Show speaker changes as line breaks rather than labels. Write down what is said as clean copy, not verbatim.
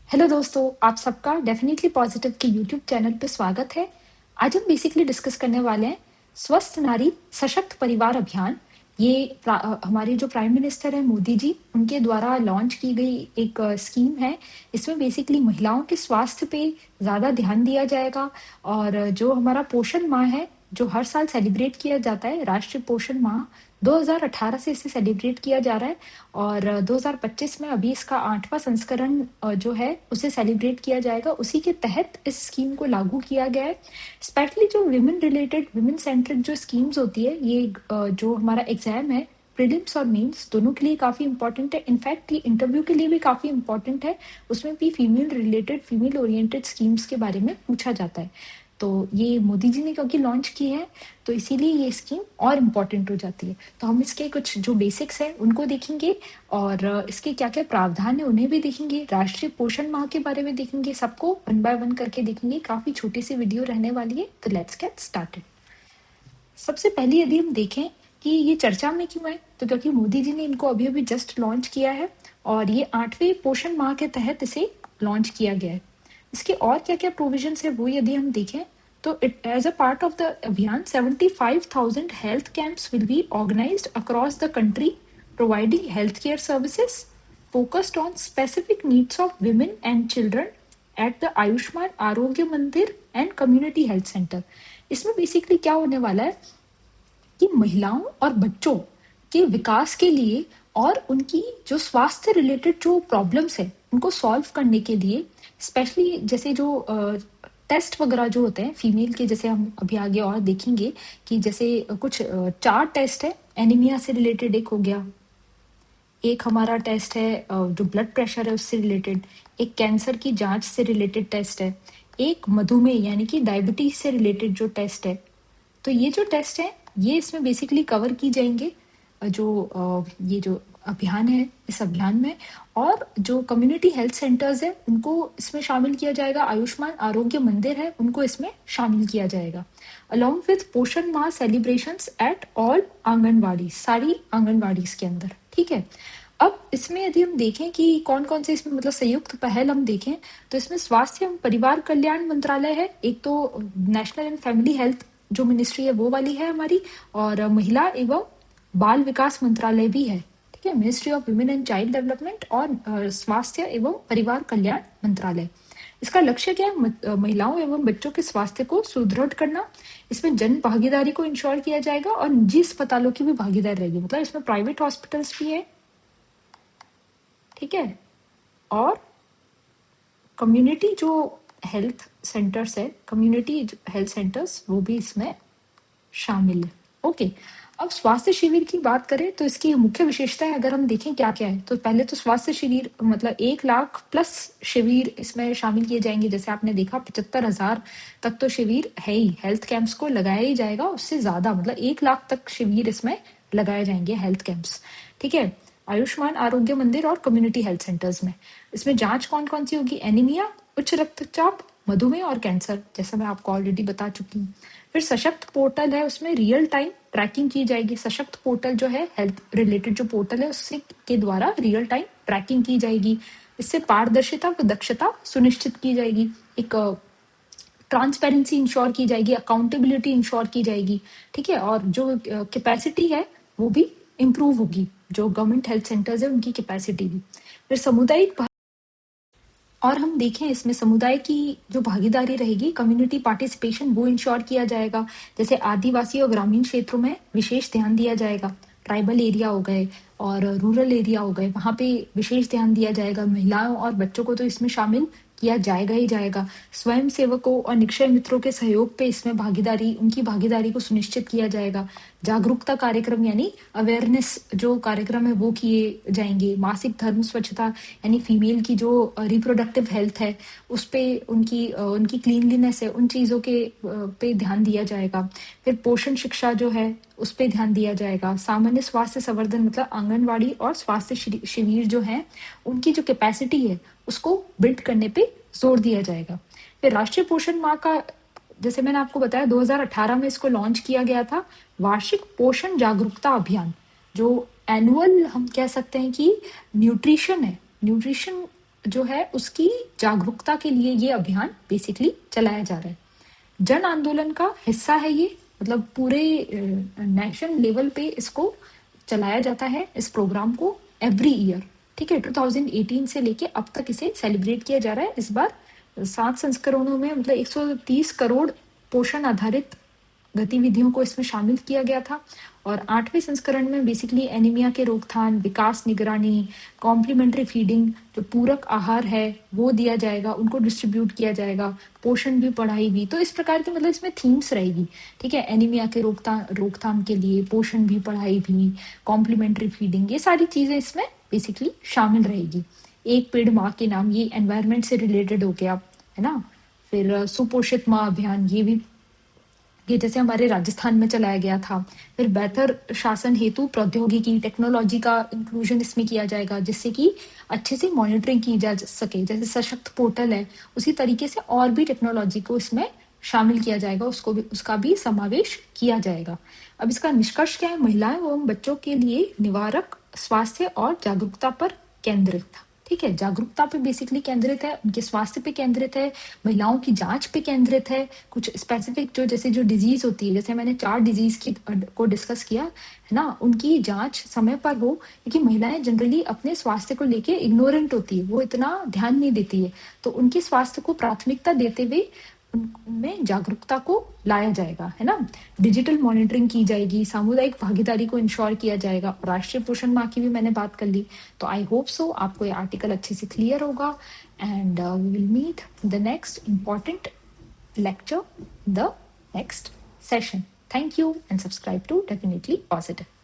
Hello दोस्तों, आप सबका डेफिनेटली पॉजिटिव के यूट्यूब चैनल पे स्वागत है। आज हम बेसिकली डिस्कस करने वाले हैं स्वस्थ नारी सशक्त परिवार अभियान। ये हमारे जो प्राइम मिनिस्टर है मोदी जी, उनके द्वारा लॉन्च की गई एक स्कीम है। इसमें बेसिकली महिलाओं के स्वास्थ्य पे ज़्यादा ध्यान दिया जाएगा। और जो हमारा पोषण माह है, जो हर साल सेलिब्रेट किया जाता है, राष्ट्रीय पोषण माह 2018 से इसे सेलिब्रेट किया जा रहा है। और 2025 में अभी इसका 8वां संस्करण जो है उसे सेलिब्रेट किया जाएगा। उसी के तहत इस स्कीम को लागू किया गया है। स्पेशली जो विमेन रिलेटेड, विमेन सेंट्रिक जो स्कीम्स होती है, ये जो हमारा एग्जाम है, प्रीलिम्स और मेंस दोनों के लिए काफी इंपॉर्टेंट है। इनफैक्ट ये इंटरव्यू के लिए भी काफी इंपॉर्टेंट है। उसमें भी female related, female oriented schemes के बारे में पूछा जाता है। तो ये मोदी जी ने क्योंकि लॉन्च की है, तो इसीलिए ये स्कीम और इम्पोर्टेंट हो जाती है। तो हम इसके कुछ जो बेसिक्स हैं उनको देखेंगे, और इसके क्या क्या प्रावधान है उन्हें भी देखेंगे। राष्ट्रीय पोषण माह के बारे में देखेंगे, सबको वन बाय वन करके देखेंगे। काफी छोटी सी वीडियो रहने वाली है, तो लेट्स गेट स्टार्टेड। सबसे पहले यदि हम देखें कि ये चर्चा में क्यों है, तो क्योंकि मोदी जी ने इनको अभी अभी जस्ट लॉन्च किया है, और ये 8वें पोषण माह के तहत इसे लॉन्च किया गया है। इसके और क्या क्या प्रोविजन है वो यदि हम देखें, तो it as a part of the abhiyan 75,000 health camps will be organised across the country, providing health care services focused on specific needs of women and children at the Ayushman Arogya Mandir and community health centre. इसमें basically क्या होने वाला है कि महिलाओं और बच्चों के विकास के लिए और उनकी जो स्वास्थ्य रिलेटेड जो प्रॉब्लम्स है उनको सॉल्व करने के लिए, स्पेशली जैसे जो टेस्ट वगैरह जो होते हैं फीमेल के, जैसे हम अभी आगे और देखेंगे कि जैसे कुछ 4 टेस्ट है। एनीमिया से रिलेटेड एक हो गया, एक हमारा टेस्ट है जो ब्लड प्रेशर है उससे रिलेटेड, एक कैंसर की जांच से रिलेटेड टेस्ट है, एक मधुमेह यानी कि डायबिटीज से रिलेटेड जो टेस्ट है। तो ये जो टेस्ट है ये इसमें बेसिकली कवर की जाएंगे, ये जो अभियान है इस अभियान में। और जो कम्युनिटी हेल्थ सेंटर्स है उनको इसमें शामिल किया जाएगा, आयुष्मान आरोग्य मंदिर है उनको इसमें शामिल किया जाएगा, अलॉन्ग विथ पोषण माह सेलिब्रेशंस एट ऑल आंगनवाड़ी, सारी आंगनवाड़ी के अंदर। ठीक है। अब इसमें यदि हम देखें कि कौन कौन से इसमें मतलब संयुक्त पहल हम देखें, तो इसमें स्वास्थ्य एवं परिवार कल्याण मंत्रालय है एक, तो नेशनल एंड फैमिली हेल्थ जो मिनिस्ट्री है वो वाली है हमारी, और महिला एवं बाल विकास मंत्रालय भी है। ठीक है, ministry of women and child development और स्वास्थ्य एवं परिवार कल्याण मंत्रालय। इसका लक्ष्य क्या है? महिलाओं एवं बच्चों के स्वास्थ्य को सुदृढ़ करना। इसमें जन भागीदारी को इंश्योर किया जाएगा और निजी अस्पतालों की भी भागीदारी रहेगी, मतलब इसमें प्राइवेट हॉस्पिटल्स भी है। ठीक है, और कम्युनिटी जो हेल्थ सेंटर्स है, कम्युनिटी हेल्थ सेंटर्स वो भी इसमें शामिल है। ओके, अब स्वास्थ्य शिविर की बात करें तो इसकी मुख्य विशेषताएं अगर हम देखें क्या क्या है, तो पहले तो स्वास्थ्य शिविर मतलब 1 लाख प्लस शिविर इसमें शामिल किए जाएंगे। जैसे आपने देखा 75,000 तक तो शिविर है ही, हेल्थ कैंप्स को लगाया ही जाएगा। उससे ज्यादा मतलब 1 लाख तक शिविर इसमें लगाए जाएंगे हेल्थ कैंप्स। ठीक है, आयुष्मान आरोग्य मंदिर और कम्युनिटी हेल्थ सेंटर्स में। इसमें जांच कौन कौन सी होगी? एनीमिया, उच्च रक्तचाप, मधुमेह और कैंसर, जैसा मैं आपको ऑलरेडी बता चुकी हूँ। फिर सशक्त पोर्टल है, उसमें रियल टाइम ट्रैकिंग की जाएगी। सशक्त पोर्टल जो है हेल्थ रिलेटेड जो पोर्टल है उससे के द्वारा रियल टाइम ट्रैकिंग की जाएगी। इससे पारदर्शिता व दक्षता सुनिश्चित की जाएगी, एक ट्रांसपेरेंसी इंश्योर की जाएगी, अकाउंटेबिलिटी इंश्योर की जाएगी। ठीक है, और जो कैपेसिटी है वो भी इम्प्रूव होगी, जो गवर्नमेंट हेल्थ सेंटर्स है उनकी कैपेसिटी भी। फिर सामुदायिक, और हम देखें इसमें समुदाय की जो भागीदारी रहेगी, कम्युनिटी पार्टिसिपेशन, वो इंश्योर किया जाएगा। जैसे आदिवासी और ग्रामीण क्षेत्रों में विशेष ध्यान दिया जाएगा। ट्राइबल एरिया हो गए और रूरल एरिया हो गए, वहां पे विशेष ध्यान दिया जाएगा। महिलाओं और बच्चों को तो इसमें शामिल किया जाएगा ही जाएगा। स्वयं सेवकों और निक्षय मित्रों के सहयोग पे इसमें भागीदारी, उनकी भागीदारी को सुनिश्चित किया जाएगा। जागरूकता कार्यक्रम यानी अवेयरनेस जो कार्यक्रम है वो किए जाएंगे। मासिक धर्म स्वच्छता यानी फीमेल की जो रिप्रोडक्टिव हेल्थ है उस पे, उनकी क्लीनलीनेस है, उन चीजों के पे ध्यान दिया जाएगा। फिर पोषण शिक्षा जो है उस पे ध्यान दिया जाएगा। सामान्य स्वास्थ्य संवर्धन मतलब आंगनवाड़ी और स्वास्थ्य शिविर जो है उनकी जो कैपेसिटी है उसको बिल्ड करने पे जोर दिया जाएगा। फिर राष्ट्रीय पोषण माह का, जैसे मैंने आपको बताया 2018 में इसको लॉन्च किया गया था। वार्षिक पोषण जागरूकता अभियान, जो एनुअल हम कह सकते हैं कि न्यूट्रिशन है, न्यूट्रिशन जो है उसकी जागरूकता के लिए ये अभियान बेसिकली चलाया जा रहा है। जन आंदोलन का हिस्सा है ये, मतलब पूरे नेशनल लेवल पे इसको चलाया जाता है, इस प्रोग्राम को एवरी ईयर। ठीक है, 2018 से लेके अब तक इसे सेलिब्रेट किया जा रहा है। इस बार 7 संस्करणों में मतलब 130 करोड़ पोषण आधारित गतिविधियों को इसमें शामिल किया गया था। और 8वें संस्करण में बेसिकली एनीमिया के रोकथाम, विकास निगरानी, कॉम्प्लीमेंट्री फीडिंग, जो पूरक आहार है वो दिया जाएगा, उनको डिस्ट्रीब्यूट किया जाएगा, पोषण भी, पढ़ाई भी। तो इस प्रकार की मतलब इसमें थीम्स रहेगी। ठीक है, एनीमिया के रोकथाम के लिए पोषण भी, पढ़ाई भी, कॉम्प्लीमेंट्री फीडिंग, ये सारी चीजें इसमें बेसिकली शामिल रहेगी। एक पेड़ माँ के नाम, ये एनवायरमेंट से रिलेटेड हो गया, है ना। फिर सुपोषित माँ अभियान, ये जैसे हमारे राजस्थान में चलाया गया था। फिर बेहतर शासन हेतु प्रौद्योगिकी, टेक्नोलॉजी का इंक्लूजन इसमें किया जाएगा, जिससे कि अच्छे से मॉनिटरिंग की जा सके। जैसे सशक्त पोर्टल है, उसी तरीके से और भी टेक्नोलॉजी को इसमें शामिल किया जाएगा, उसका भी समावेश किया जाएगा। अब इसका निष्कर्ष क्या है? महिलाएं एवं बच्चों के लिए निवारक स्वास्थ्य और जागरूकता पर केंद्रित था। ठीक है, जागरूकता पे बेसिकली केंद्रित है, उनके स्वास्थ्य पे केंद्रित है, महिलाओं की जांच पे केंद्रित है। कुछ स्पेसिफिक जो डिजीज होती है, जैसे मैंने 4 डिजीज को डिस्कस किया, है ना, उनकी जांच समय पर हो, क्योंकि महिलाएं जनरली अपने स्वास्थ्य को लेके इग्नोरेंट होती है, वो इतना ध्यान नहीं देती है। तो उनके स्वास्थ्य को प्राथमिकता देते हुए उनमें जागरूकता को लाया जाएगा, है ना। डिजिटल मॉनिटरिंग की जाएगी, सामुदायिक भागीदारी को इंश्योर किया जाएगा। राष्ट्रीय पोषण माह की भी मैंने बात कर ली। तो आई होप सो आपको ये आर्टिकल अच्छे से क्लियर होगा, and we will meet the next important lecture, the next session. Thank you and subscribe to Definitely Positive.